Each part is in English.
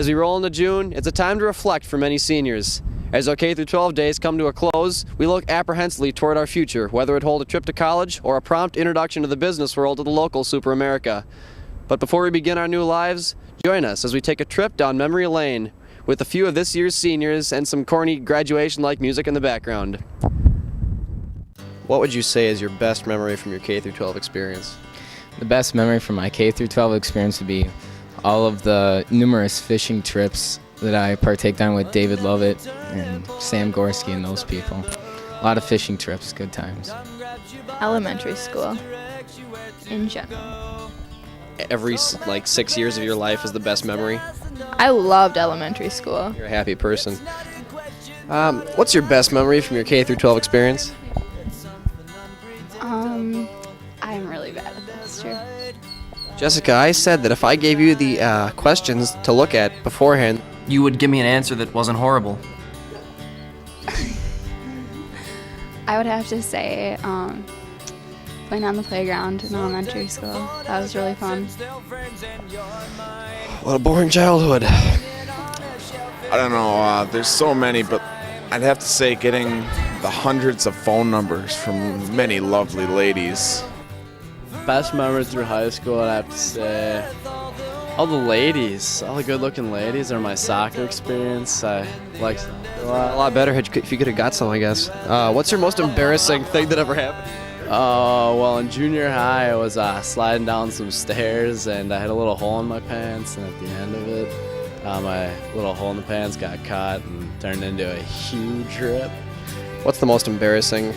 As we roll into June, it's a time to reflect for many seniors. As our K-12 days come to a close, we look apprehensively toward our future, whether it hold a trip to college or a prompt introduction to the business world of the local Super America. But before we begin our new lives, join us as we take a trip down memory lane with a few of this year's seniors and some corny graduation-like music in the background. What would you say is your best memory from your K-12 experience? The best memory from my K-12 experience would be all of the numerous fishing trips that I partaked on with David Lovett and Sam Gorski and those people. A lot of fishing trips, good times. Elementary school in general. Every 6 years of your life is the best memory? I loved elementary school. You're a happy person. What's your best memory from your K-12 experience? I'm really bad at this, true. Jessica, I said that if I gave you the questions to look at beforehand, you would give me an answer that wasn't horrible. I would have to say playing on the playground in elementary school. That was really fun. What a boring childhood. I don't know, there's so many, but I'd have to say getting the hundreds of phone numbers from many lovely ladies. Best memory through high school, I'd have to say all the ladies, all the good-looking ladies, or my soccer experience. I like a lot better if you could have got some, I guess. What's your most embarrassing thing that ever happened? Well, in junior high, I was sliding down some stairs, and I had a little hole in my pants, and at the end of it, my little hole in the pants got caught and turned into a huge rip. What's the most embarrassing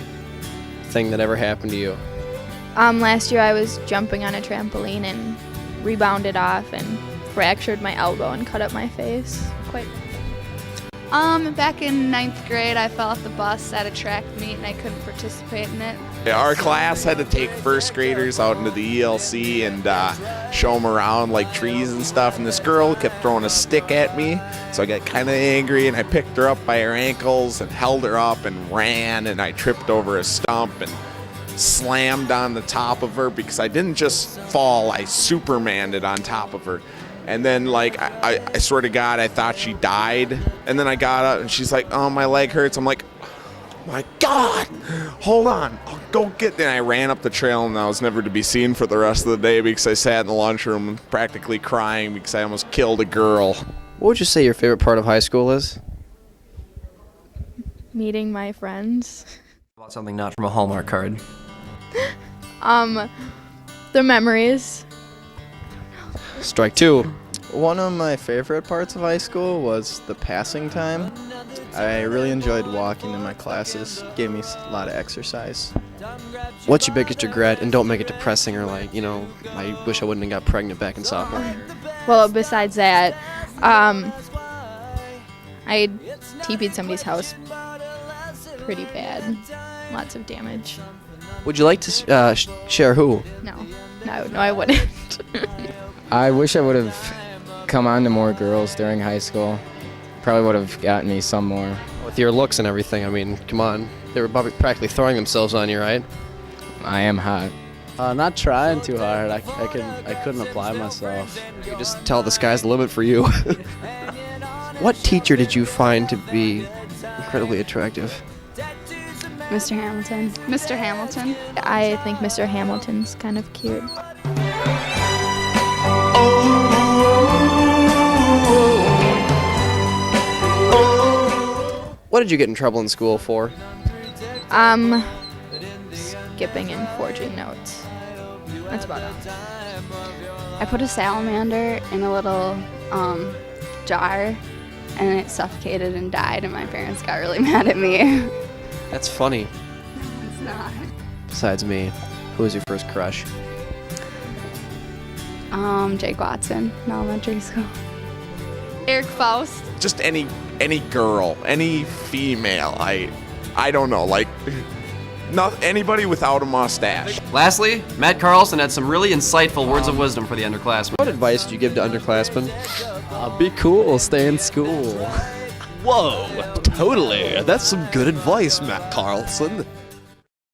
thing that ever happened to you? Last year I was jumping on a trampoline and rebounded off and fractured my elbow and cut up my face. Back in 9th grade, I fell off the bus at a track meet and I couldn't participate in it. Our class had to take first graders out into the ELC and show them around like trees and stuff, and this girl kept throwing a stick at me, so I got kind of angry and I picked her up by her ankles and held her up and ran, and I tripped over a stump and slammed on the top of her because I didn't just fall, I Supermaned it on top of her. And then, I swear to God, I thought she died. And then I got up, and she's like, oh, my leg hurts. I'm like, oh, my God, hold on. I'll go get there. And I ran up the trail, and I was never to be seen for the rest of the day because I sat in the lunchroom practically crying because I almost killed a girl. What would you say your favorite part of high school is? Meeting my friends. About something not from a Hallmark card. The memories. Strike two. One of my favorite parts of high school was the passing time. I really enjoyed walking to my classes. Gave me a lot of exercise. What's your biggest regret? And don't make it depressing or I wish I wouldn't have got pregnant back in sophomore year. Well, besides that, I TP'd somebody's house pretty bad. Lots of damage. Would you like to share who? No, I wouldn't. I wish I would have come on to more girls during high school. Probably would have gotten me some more. With your looks and everything, I mean, come on. They were practically throwing themselves on you, right? I am hot. Not trying too hard. I couldn't apply myself. You just tell the sky's the limit for you. What teacher did you find to be incredibly attractive? Mr. Hamilton. Mr. Hamilton. I think Mr. Hamilton's kind of cute. What did you get in trouble in school for? Skipping and forging notes. That's about it. I put a salamander in a little jar and it suffocated and died, and my parents got really mad at me. That's funny. It's not. Besides me, who was your first crush? Jake Watson in elementary school. Eric Faust. Just any girl, any female. I don't know, not anybody without a mustache. Lastly, Matt Carlson had some really insightful words of wisdom for the underclassmen. What advice did you give to underclassmen? Be cool, stay in school. Whoa, totally. That's some good advice, Matt Carlson.